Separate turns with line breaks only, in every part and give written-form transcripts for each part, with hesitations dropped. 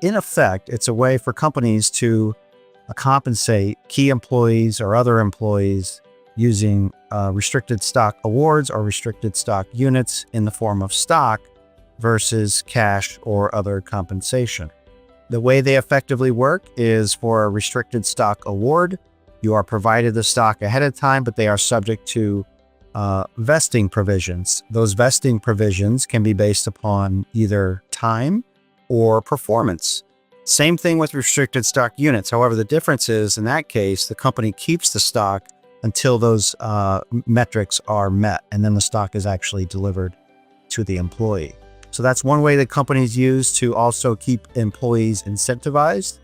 in effect, it's a way for companies to compensate key employees or other employees using restricted stock awards or restricted stock units in the form of stock versus cash or other compensation. The way they effectively work is for a restricted stock award, you are provided the stock ahead of time, but they are subject to vesting provisions. Those vesting provisions can be based upon either time or performance. Same thing with restricted stock units. However, the difference is in that case, the company keeps the stock until those metrics are met, and then the stock is actually delivered to the employee. So that's one way that companies use to also keep employees incentivized,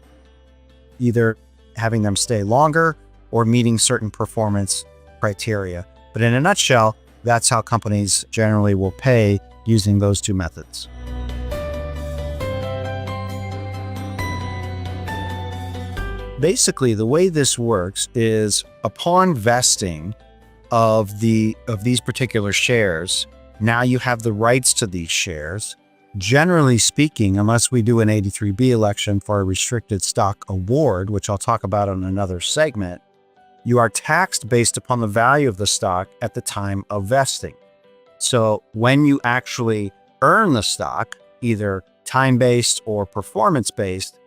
either having them stay longer or meeting certain performance criteria. But in a nutshell, that's how companies generally will pay using those two methods. Basically, the way this works is upon vesting of these particular shares, now you have the rights to these shares. Generally speaking, unless we do an 83B election for a restricted stock award, which I'll talk about in another segment, you are taxed based upon the value of the stock at the time of vesting. So when you actually earn the stock, either time-based or performance-based,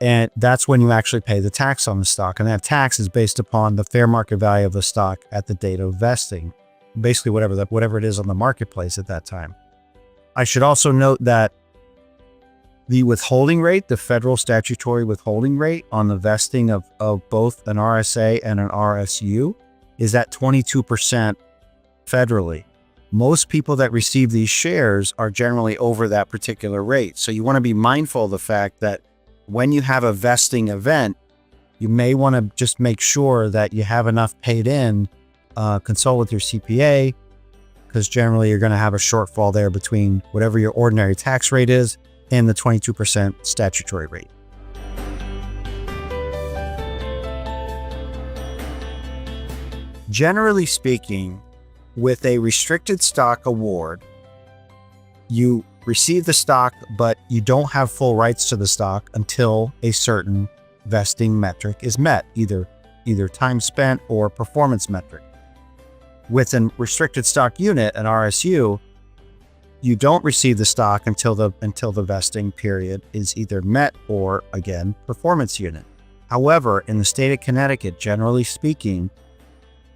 and that's when you actually pay the tax on the stock. And that tax is based upon the fair market value of the stock at the date of vesting, basically whatever it is on the marketplace at that time. I should also note that the withholding rate, the federal statutory withholding rate on the vesting of both an RSA and an RSU is at 22% federally. Most people that receive these shares are generally over that particular rate. So you want to be mindful of the fact that when you have a vesting event, you may want to just make sure that you have enough paid in, consult with your CPA, because generally you're going to have a shortfall there between whatever your ordinary tax rate is and the 22% statutory rate. Generally speaking, with a restricted stock award, you receive the stock, but you don't have full rights to the stock until a certain vesting metric is met, either time spent or performance metric. With a restricted stock unit, an RSU, you don't receive the stock until the vesting period is either met or, again, performance unit. However, in the state of Connecticut, generally speaking,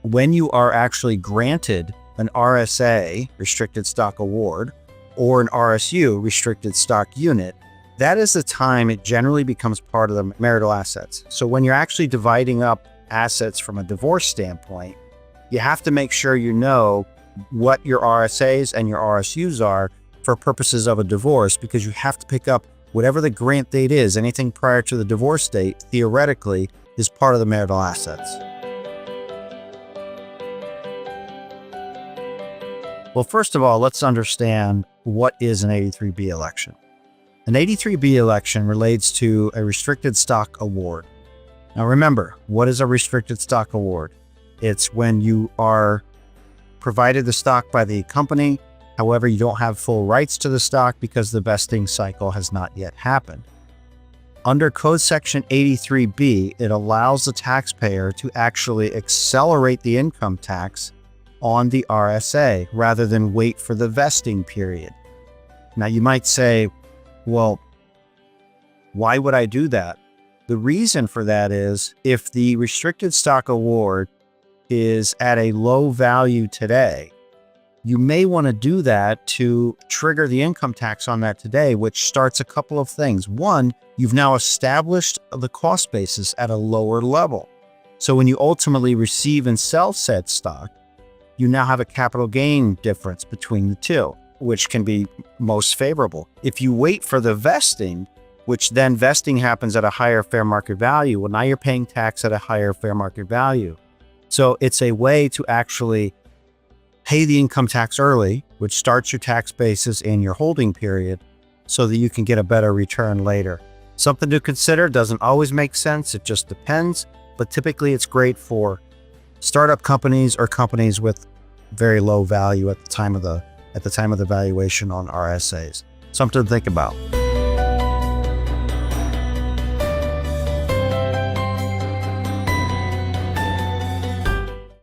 when you are actually granted an RSA, restricted stock award, or an RSU, restricted stock unit, that is the time it generally becomes part of the marital assets. So when you're actually dividing up assets from a divorce standpoint, you have to make sure you know what your RSAs and your RSUs are for purposes of a divorce, because you have to pick up whatever the grant date is. Anything prior to the divorce date, theoretically, is part of the marital assets. Well, first of all, let's understand what is an 83B election. An 83B election relates to a restricted stock award. Now remember, what is a restricted stock award? It's when you are provided the stock by the company, however, you don't have full rights to the stock because the vesting cycle has not yet happened. Under Code Section 83B, it allows the taxpayer to actually accelerate the income tax on the RSA rather than wait for the vesting period. Now you might say, well, why would I do that? The reason for that is if the restricted stock award is at a low value today, you may want to do that to trigger the income tax on that today, which starts a couple of things. One, you've now established the cost basis at a lower level. So when you ultimately receive and sell said stock, you now have a capital gain difference between the two, which can be most favorable. If you wait for the vesting, which then vesting happens at a higher fair market value, well, now you're paying tax at a higher fair market value. So it's a way to actually pay the income tax early, which starts your tax basis and your holding period so that you can get a better return later. Something to consider. Doesn't always make sense. It just depends. But typically it's great for startup companies or companies with very low value at the time of the valuation on RSAs. Something to think about.